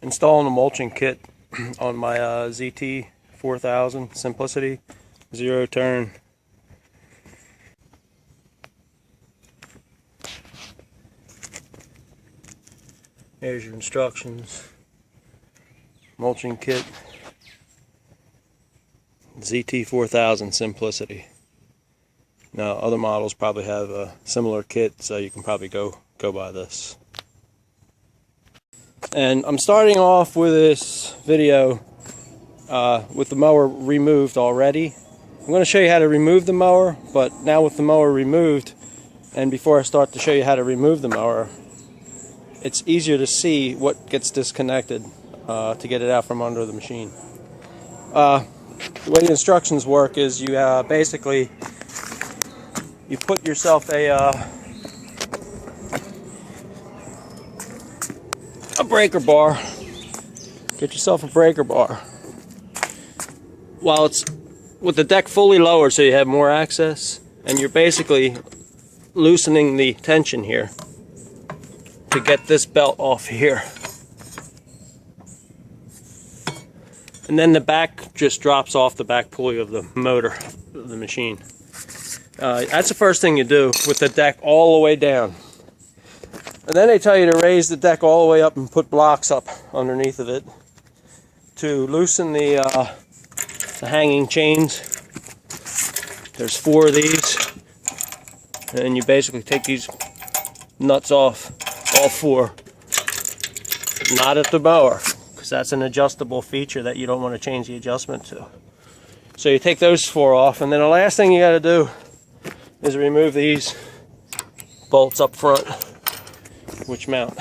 Installing a mulching kit on my ZT4000 Simplicity 0 turn. Here's your instructions. Mulching kit, ZT4000 Simplicity. Now other models probably have a similar kit, so you can probably go by this. And I'm starting off with this video with the mower removed already. I'm going to show you how to remove the mower, but now with the mower removed, and before I start to show you how to remove the mower, it's easier to see what gets disconnected to get it out from under the machine. The way the instructions work is you basically you put yourself a breaker bar. Get yourself a breaker bar while it's with the deck fully lowered, so you have more access, and you're basically loosening the tension here to get this belt off here. And then the back just drops off the back pulley of the motor of the machine. That's the first thing you do with the deck all the way down. And then they tell you to raise the deck all the way up and put blocks up underneath of it to loosen the hanging chains. There's 4 of these, and you basically take these nuts off, all 4. Not at the mower, because that's an adjustable feature that you don't want to change the adjustment to. So you take those 4 off, and then the last thing you got to do is remove these bolts up front, which mount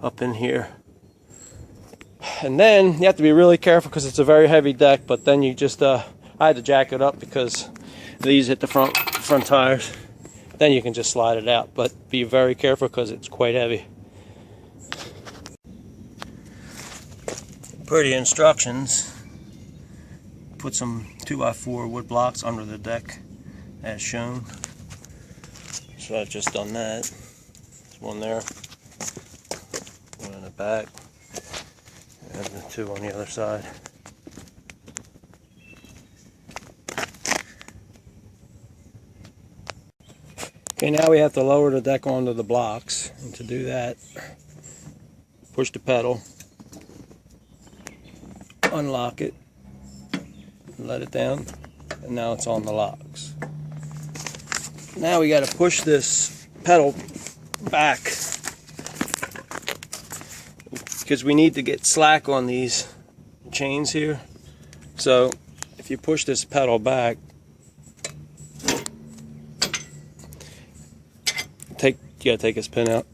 up in here. And then you have to be really careful because it's a very heavy deck, but then you just I had to jack it up because these hit the front tires. Then you can just slide it out, but be very careful because it's quite heavy. Per the instructions, put some 2x4 wood blocks under the deck as shown. So I've just done that. There's one there, one in the back, and the 2 on the other side. Okay, now we have to lower the deck onto the blocks, and to do that, push the pedal, unlock it, let it down, and now it's on the locks. Now we got to push this pedal back because we need to get slack on these chains here. So if you push this pedal back, you gotta take this pin out.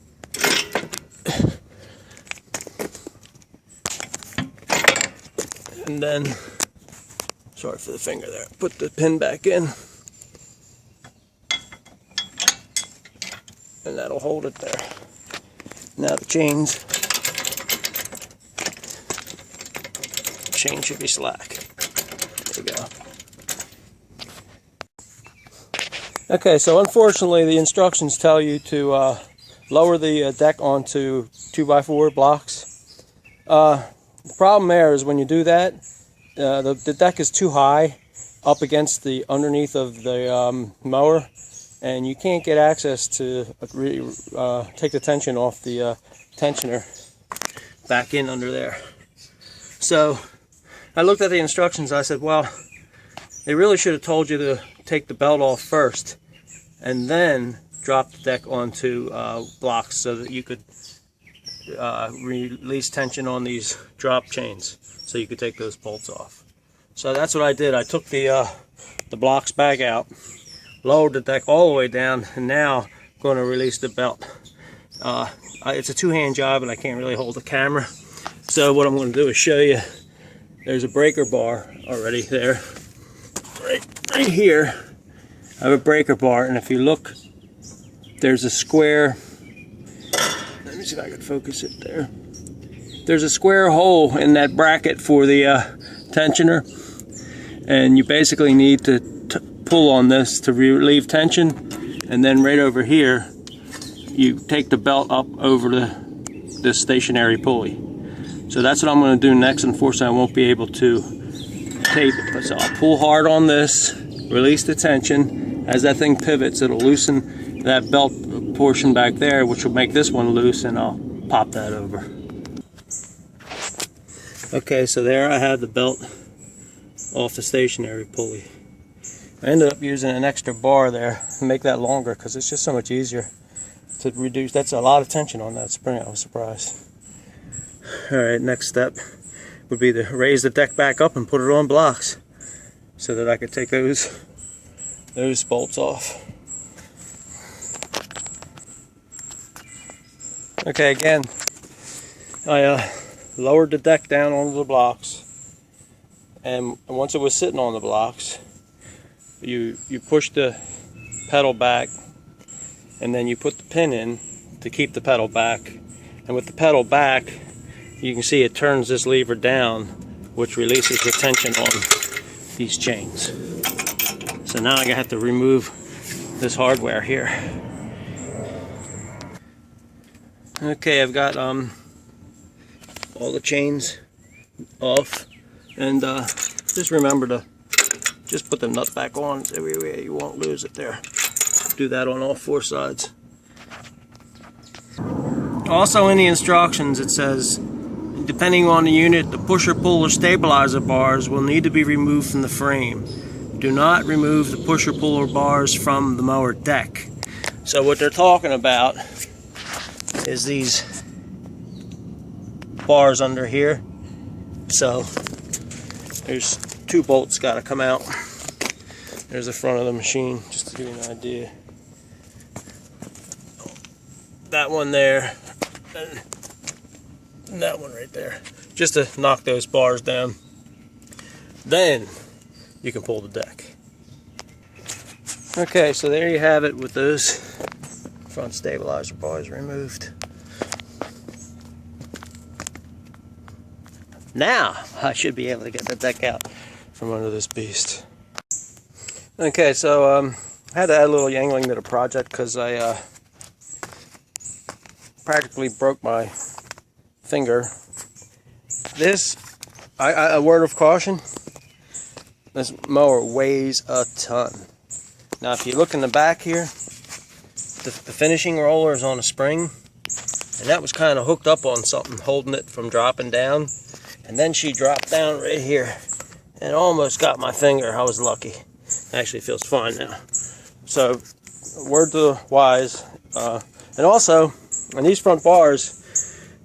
And then, sorry for the finger there, put the pin back in. And that'll hold it there. Now the chain should be slack. There you go. Okay, so unfortunately the instructions tell you to lower the deck onto 2x4 blocks. The problem there is when you do that, the deck is too high up against the underneath of the mower, and you can't get access to take the tension off the tensioner back in under there. So I looked at the instructions. I said, well, they really should have told you to take the belt off first and then drop the deck onto blocks so that you could release tension on these drop chains so you could take those bolts off. So that's what I did. I took the blocks back out, lowered the deck all the way down, and now I'm going to release the belt. It's a two-hand job and I can't really hold the camera, so what I'm going to do is show you. There's a breaker bar already there. Right here I have a breaker bar, and if you look, there's a square, let me see if I can focus it there. There's a square hole in that bracket for the tensioner, and you basically need to pull on this to relieve tension, and then right over here you take the belt up over the stationary pulley. So that's what I'm going to do next. Unfortunately, I won't be able to tape it. So I'll pull hard on this, release the tension. As that thing pivots, it'll loosen that belt portion back there, which will make this one loose, and I'll pop that over. Okay, so there I have the belt off the stationary pulley. I ended up using an extra bar there to make that longer because it's just so much easier to reduce. That's a lot of tension on that spring. I was surprised. Alright, next step would be to raise the deck back up and put it on blocks so that I could take those bolts off. Okay, again, I lowered the deck down onto the blocks, and once it was sitting on the blocks, you push the pedal back, and then you put the pin in to keep the pedal back, and with the pedal back you can see it turns this lever down, which releases the tension on these chains. So now I have to remove this hardware here. Okay, I've got all the chains off, and just remember to just put the nut back on everywhere. You won't lose it there. Do that on all four sides. Also in the instructions it says, depending on the unit, the pusher, pull, or stabilizer bars will need to be removed from the frame. Do not remove the pusher, puller bars from the mower deck. So what they're talking about is these bars under here. So there's two bolts got to come out. There's the front of the machine, just to give you an idea. That one there, and that one right there, just to knock those bars down. Then you can pull the deck. Okay, so there you have it with those front stabilizer bars removed. Now I should be able to get the deck out from under this beast. Okay, so I had to add a little yangling to the project because I practically broke my finger. This, a word of caution, this mower weighs a ton. Now if you look in the back here, the finishing roller is on a spring, and that was kind of hooked up on something holding it from dropping down, and then she dropped down right here and almost got my finger. I was lucky. Actually it feels fine now. So word to the wise, and also on these front bars,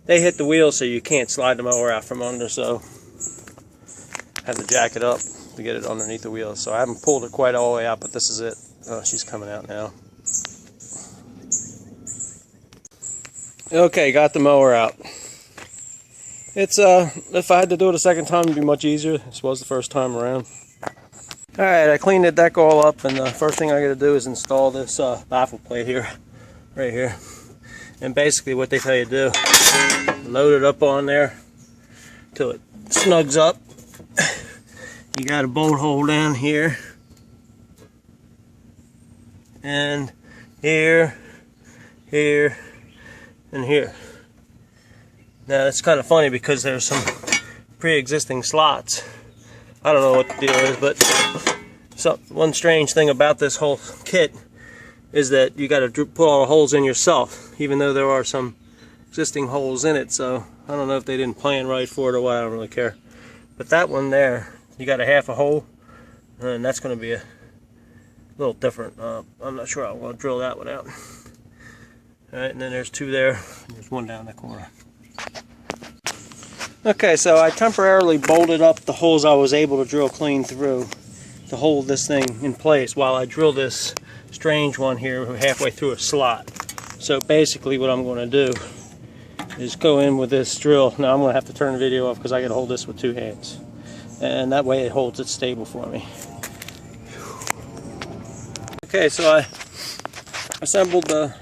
they hit the wheel so you can't slide the mower out from under, so I have to jack it up to get it underneath the wheel. So I haven't pulled it quite all the way out, but this is it. Oh, she's coming out now. Okay, got the mower out. It's if I had to do it a second time, it'd be much easier. This was the first time around. Alright, I cleaned the deck all up, and the first thing I gotta do is install this baffle plate here, right here. And basically what they tell you to do, load it up on there till it snugs up. You got a bolt hole down here, and here, here, and here. Now it's kind of funny because there's some pre-existing slots. I don't know what the deal is, but one strange thing about this whole kit is that you got to put all the holes in yourself, even though there are some existing holes in it. So I don't know if they didn't plan right for it or what. I don't really care. But that one there, you got a half a hole, and that's going to be a little different. I'm not sure I want to drill that one out. Alright, and then there's two there, and there's one down the corner. Okay, so I temporarily bolted up the holes I was able to drill clean through to hold this thing in place while I drill this strange one here halfway through a slot. So basically what I'm going to do is go in with this drill. Now I'm going to have to turn the video off because I can hold this with two hands, and that way it holds it stable for me. Okay, so I assembled the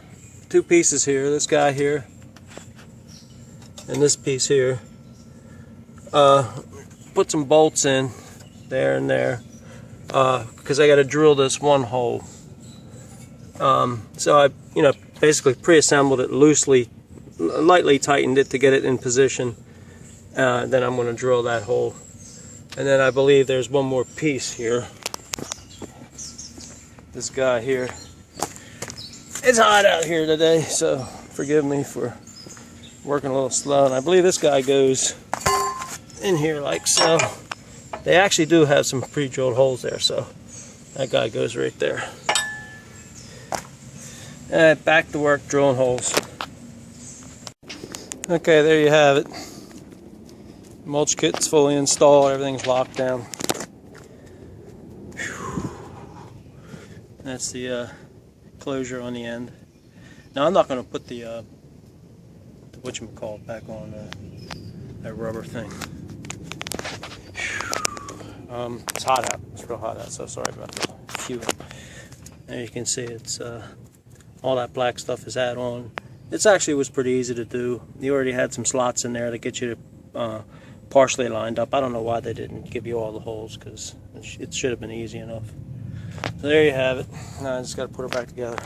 two pieces here, this guy here and this piece here. Put some bolts in there and there because I got to drill this one hole. So I, basically pre-assembled it loosely, lightly tightened it to get it in position, Then I'm going to drill that hole. And then I believe there's one more piece here. This guy here. It's hot out here today, so forgive me for working a little slow. And I believe this guy goes in here like so. They actually do have some pre-drilled holes there, so that guy goes right there. And back to work drilling holes. Okay, there you have it. Mulch kit's fully installed, everything's locked down. Whew. That's the closure on the end. Now I'm not going to put the whatchamacallit back on that rubber thing. It's hot out. It's real hot out, so sorry about the queuing. There you can see it's all that black stuff is add on. It actually was pretty easy to do. You already had some slots in there to get you to partially lined up. I don't know why they didn't give you all the holes, because it should have been easy enough. So there you have it. Now I just got to put it back together.